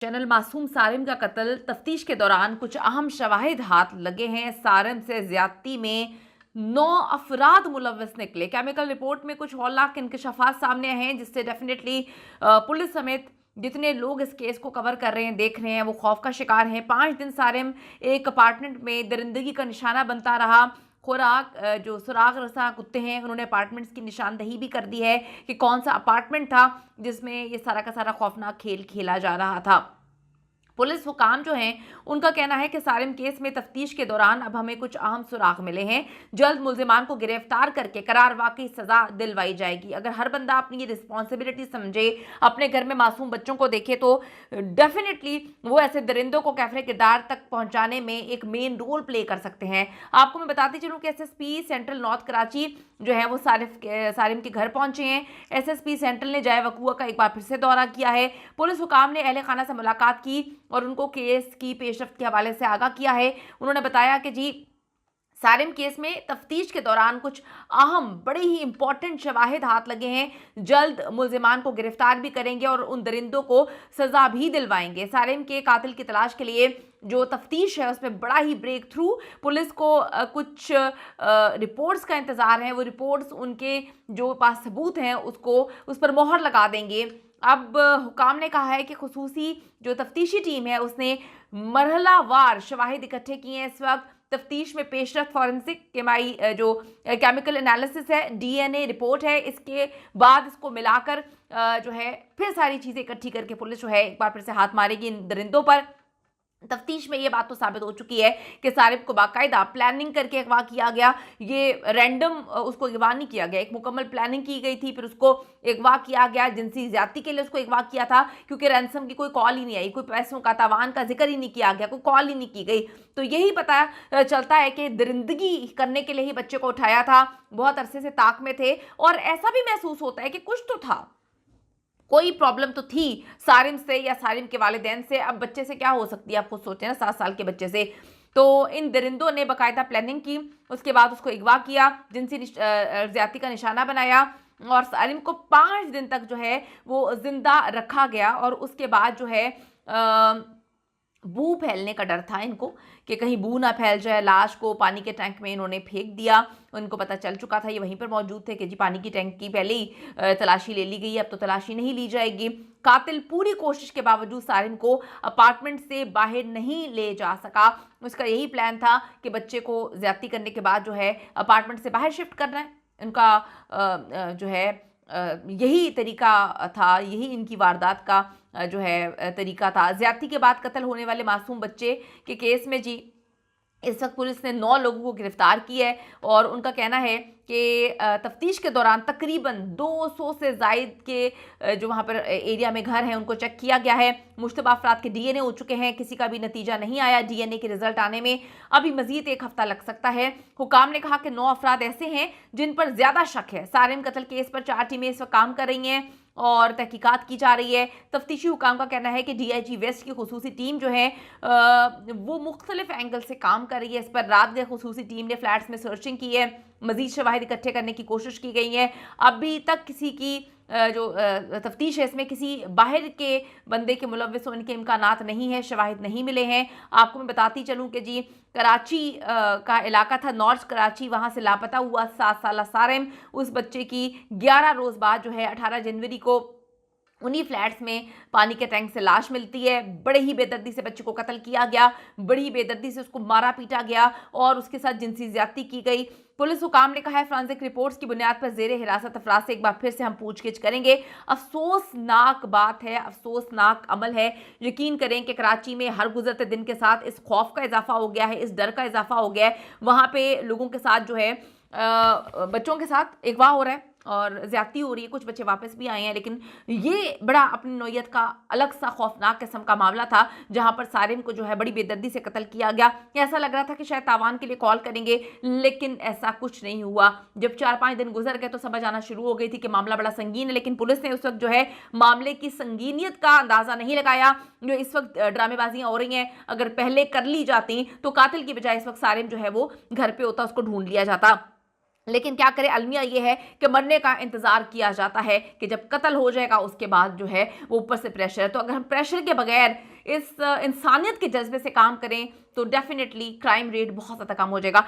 Channel मासूम सारिम का कत्ल तफ्तीश के दौरान कुछ अहम शवाहिद हाथ लगे हैं। सारिम से ज्यादती में 9 अफराद मुलव्वस निकले। केमिकल रिपोर्ट में कुछ हौलनाक इंकशाफात सामने आए हैं, जिससे डेफिनेटली पुलिस समेत जितने लोग इस केस को कवर कर रहे हैं, देख रहे हैं, वो खौफ का शिकार हैं। 5 दिन सारिम एक अपार्टमेंट में दरिंदगी का निशाना बनता रहा। खुराक जो सुराग रसा कुत्ते हैं, उन्होंने अपार्टमेंट्स की निशानदही भी कर दी है कि कौन सा अपार्टमेंट था जिसमें ये सारा का सारा खौफनाक खेल खेला जा रहा था। पुलिस हुकाम जो हैं, उनका कहना है कि सारिम केस में तफ्तीश के दौरान अब हमें कुछ अहम सुराग मिले हैं। जल्द मुल्जिमान को गिरफ्तार करके करार वाकई सजा दिलवाई जाएगी। अगर हर बंदा अपनी ये रिस्पॉन्सिबिलिटी समझे, अपने घर में मासूम बच्चों को देखे, तो डेफिनेटली वो ऐसे दरिंदों को कैफरे किरदार तक पहुंचाने में एक मेन रोल प्ले कर सकते हैं। आपको मैं बताती चलूँ कि एसएसपी सेंट्रल नॉर्थ कराची जो है वो सारिम के घर पहुंचे हैं। एसएसपी सेंट्रल ने जाए वकूआ का एक बार फिर से दौरा किया है। पुलिस हुकाम ने अहले खाना से मुलाकात की और उनको केस की पेशरफ्त के हवाले से आगाह किया है। उन्होंने बताया कि जी, सारिम केस में तफ्तीश के दौरान कुछ अहम बड़े ही इंपॉर्टेंट शवाहिद हाथ लगे हैं। जल्द मुल्जिमान को गिरफ्तार भी करेंगे और उन दरिंदों को सजा भी दिलवाएंगे। सारिम के कातिल की तलाश के लिए जो तफ्तीश है उसमें बड़ा ही ब्रेक थ्रू। पुलिस को कुछ रिपोर्ट्स का इंतज़ार है। वो रिपोर्ट्स उनके जो पास सबूत हैं उसको उस पर मोहर लगा देंगे। अब हुकाम ने कहा है कि खुसूसी जो तफ्तीशी टीम है उसने मरहलावार शवाहिद इकट्ठे किए हैं। इस वक्त तफ्तीश में पेशरफ फॉरेंसिक जो केमिकल एनालिसिस है, डीएनए रिपोर्ट है, इसके बाद इसको मिलाकर जो है फिर सारी चीज़ें इकट्ठी करके पुलिस जो है एक बार फिर से हाथ मारेगी इन दरिंदों पर। तफ्तीश में ये बात तो साबित हो चुकी है कि सारिम को बाकायदा प्लानिंग करके अगवा किया गया। ये रैंडम उसको अगवा नहीं किया गया, एक मुकम्मल प्लानिंग की गई थी, फिर उसको अगवा किया गया। जिनसी ज्यादती के लिए उसको अगवा किया था, क्योंकि रैंसम की कोई कॉल ही नहीं आई, कोई पैसों का तावान का जिक्र ही नहीं किया गया, कोई कॉल ही नहीं की गई। तो यही पता चलता है कि दरिंदगी करने के लिए ही बच्चे को उठाया था। बहुत अरसे से ताक में थे और ऐसा भी महसूस होता है कि कुछ तो था, कोई प्रॉब्लम तो थी सारिम से या सारिम के वालिदैन से। अब बच्चे से क्या हो सकती है, आप खुद सोचें ना, 7 साल के बच्चे से। तो इन दरिंदों ने बाकायदा प्लानिंग की, उसके बाद उसको अगवा किया, जिनसी ज्यादती का निशाना बनाया और सारिम को 5 दिन तक जो है वो जिंदा रखा गया। और उसके बाद जो है बू फैलने का डर था इनको कि कहीं बू ना फैल जाए। लाश को पानी के टैंक में इन्होंने फेंक दिया। उनको पता चल चुका था, ये वहीं पर मौजूद थे, कि जी पानी की टैंक की पहले ही तलाशी ले ली गई, अब तो तलाशी नहीं ली जाएगी। कातिल पूरी कोशिश के बावजूद सारिम को अपार्टमेंट से बाहर नहीं ले जा सका। उसका यही प्लान था कि बच्चे को ज्यादती करने के बाद जो है अपार्टमेंट से बाहर शिफ्ट करना है। उनका जो है यही तरीका था, यही इनकी वारदात का जो है तरीका था। ज्यादती के बाद कत्ल होने वाले मासूम बच्चे के केस में जी इस वक्त पुलिस ने 9 लोगों को गिरफ्तार किया है और उनका कहना है कि तफ्तीश के दौरान तकरीबन 200 से ज़ायद के जो वहाँ पर एरिया में घर हैं उनको चेक किया गया है। मुश्तबा अफराद के डीएनए हो चुके हैं, किसी का भी नतीजा नहीं आया। डीएनए के रिजल्ट आने में अभी मजीद 1 हफ्ता लग सकता है। हुकाम ने कहा कि 9 अफराद ऐसे हैं जिन पर ज़्यादा शक है। सारिम कत्ल केस पर 4 टीमें इस वक्त काम कर रही हैं और तहकीकात की जा रही है। तफ्तीशी हुकाम का कहना है कि डीआईजी वेस्ट की खुसूसी टीम जो है वो मुख्तलिफ एंगल से काम कर रही है। इस पर रात गए खुसूसी टीम ने फ्लैट्स में सर्चिंग की है, मजीद शवाहिद इकट्ठे करने की कोशिश की गई है। अभी तक किसी की जो तफ्तीश है इसमें किसी बाहर के बंदे के मुलव्विस होने के इम्कानात नहीं है, शवाहिद नहीं मिले हैं। आपको मैं बताती चलूँ कि जी कराची का इलाका था, नॉर्थ कराची, वहाँ से लापता हुआ 7 साला सारिम, उस बच्चे की 11 रोज़ बाद जो है 18 जनवरी को उन्हीं फ्लैट्स में पानी के टैंक से लाश मिलती है। बड़े ही बेदर्दी से बच्चे को कत्ल किया गया, बड़ी ही बेदर्दी से उसको मारा पीटा गया और उसके साथ जिनसी ज्यादती की गई। पुलिस हुकाम ने कहा है फॉरेंसिक रिपोर्ट्स की बुनियाद पर जेर हिरासत अफराद से एक बार फिर से हम पूछगिछ करेंगे। अफसोसनाक बात है, अफसोसनाक अमल है। यकीन करें कि कराची में हर गुजरते दिन के साथ इस खौफ का इजाफा हो गया है, इस डर का इजाफा हो गया है। वहाँ पे लोगों के साथ जो है बच्चों के साथ अगवा हो रहा है और ज्यादती हो रही है। कुछ बच्चे वापस भी आए हैं, लेकिन ये बड़ा अपनी नौयत का अलग सा खौफनाक किस्म का मामला था, जहां पर सारिम को जो है बड़ी बेदर्दी से कत्ल किया गया। ऐसा लग रहा था कि शायद तावान के लिए कॉल करेंगे, लेकिन ऐसा कुछ नहीं हुआ। जब 4-5 दिन गुजर गए तो समझ आना शुरू हो गई थी कि मामला बड़ा संगीन है, लेकिन पुलिस ने उस वक्त जो है मामले की संगीनियत का अंदाजा नहीं लगाया। जो इस वक्त ड्रामेबाजियां हो रही हैं, अगर पहले कर ली जाती तो कातिल की बजाय इस वक्त सारिम जो है वो घर पे होता, उसको ढूंढ लिया जाता। लेकिन क्या करें, अलमिया ये है कि मरने का इंतजार किया जाता है कि जब कत्ल हो जाएगा उसके बाद जो है वो ऊपर से प्रेशर है। तो अगर हम प्रेशर के बगैर इस इंसानियत के जज्बे से काम करें तो डेफिनेटली क्राइम रेट बहुत ज़्यादा कम हो जाएगा।